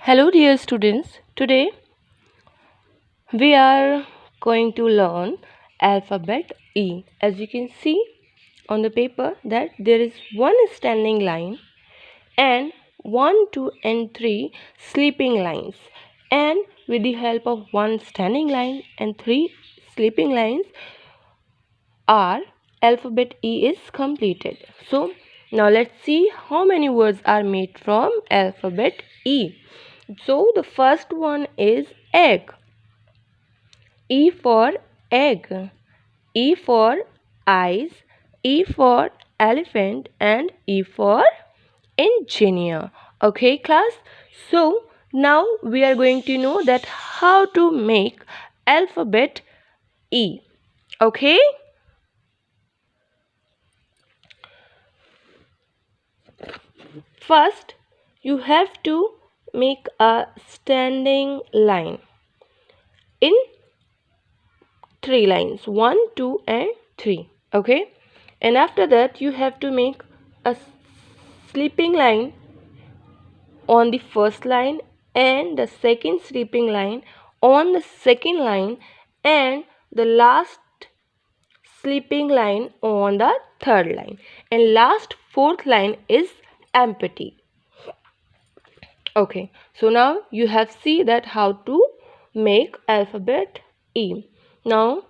Hello dear students, today we are going to learn alphabet E. As you can see on the paper that there is one standing line and 1, 2 and 3 sleeping lines, and with the help of one standing line and 3 sleeping lines our alphabet E is completed. So now let's see how many words are made from alphabet E. So the first one is egg. E for egg. E for eyes. E for elephant and E for engineer. Okay class, so now we are going to know that how to make alphabet E. Okay, first you have to make a standing line in 3 lines, 1, 2 and 3. Okay, and after that you have to make a sleeping line on the first line and the second sleeping line on the second line and the last sleeping line on the third line, and last fourth line is empty. Okay, so now you have seen that how to make alphabet E. Now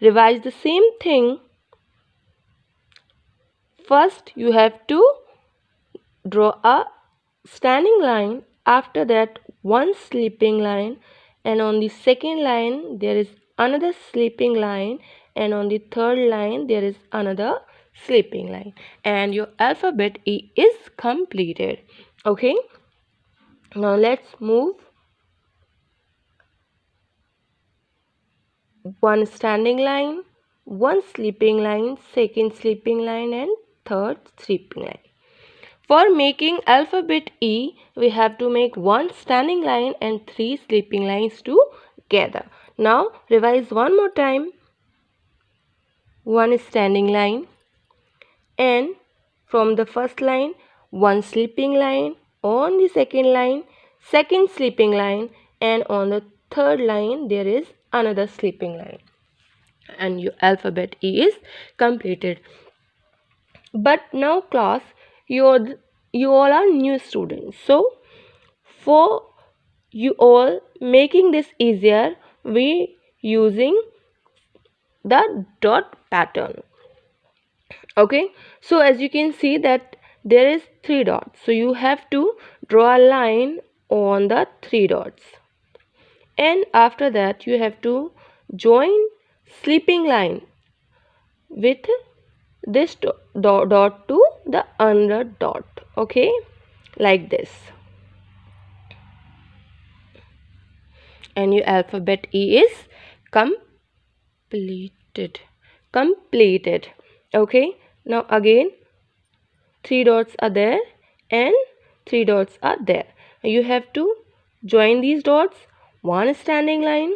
revise the same thing. First you have to draw a standing line, after that one sleeping line, and on the second line there is another sleeping line, and on the third line there is another sleeping line, and your alphabet E is completed. Okay, now let's move one standing line, one sleeping line, second sleeping line and third sleeping line. For making alphabet E, we have to make one standing line and 3 sleeping lines together. Now revise one more time. One standing line, and from the first line one sleeping line, on the second line second sleeping line, and on the third line there is another sleeping line, and your alphabet E is completed. But now class, you all are new students, so for you all making this easier, we using the dot pattern. Okay, so as you can see that there is 3 dots, so you have to draw a line on the 3 dots, and after that you have to join sleeping line with this dot to the another dot. Okay, like this, and your alphabet E is completed. Okay, now again 3 dots are there and 3 dots are there. You have to join these dots, one standing line,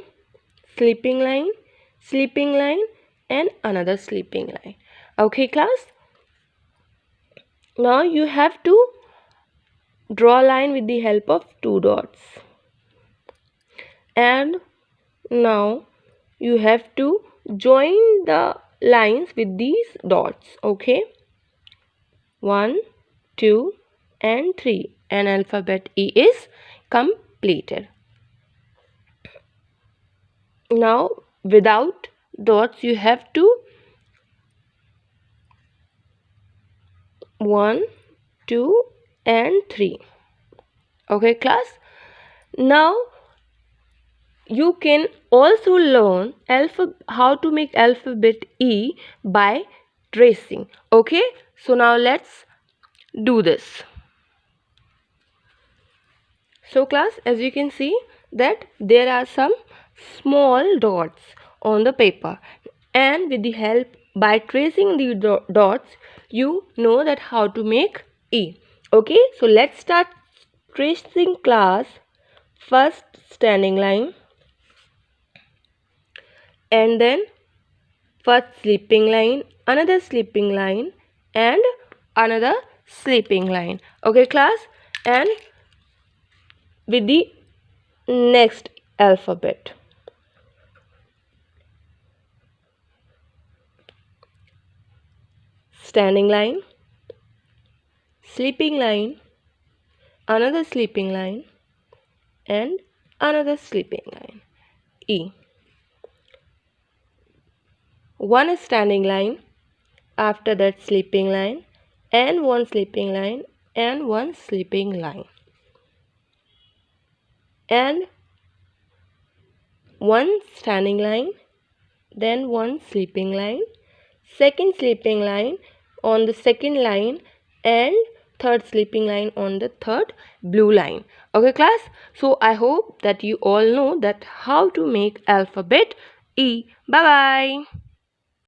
sleeping line, and another sleeping line. Okay class, now you have to draw a line with the help of 2 dots, and now you have to join the lines with these dots. Okay, 1, 2 and 3, and alphabet E is completed. Now without dots you have to 1, 2 and 3. Okay class, now you can also learn how to make alphabet E by tracing. Okay, so now let's do this. So class, as you can see that there are some small dots on the paper, and with the help by tracing the dots you know that how to make E. Okay, so let's start tracing class. First standing line, and then first sleeping line, another sleeping line and another sleeping line. Okay class, and with the next alphabet. Standing line, sleeping line, another sleeping line, and another sleeping line. E. One standing line, after that sleeping line, and one sleeping line, and one sleeping line, and one standing line, then one sleeping line, second sleeping line on the second line, and third sleeping line on the third blue line. Okay class, so I hope that you all know that how to make alphabet E. Bye bye.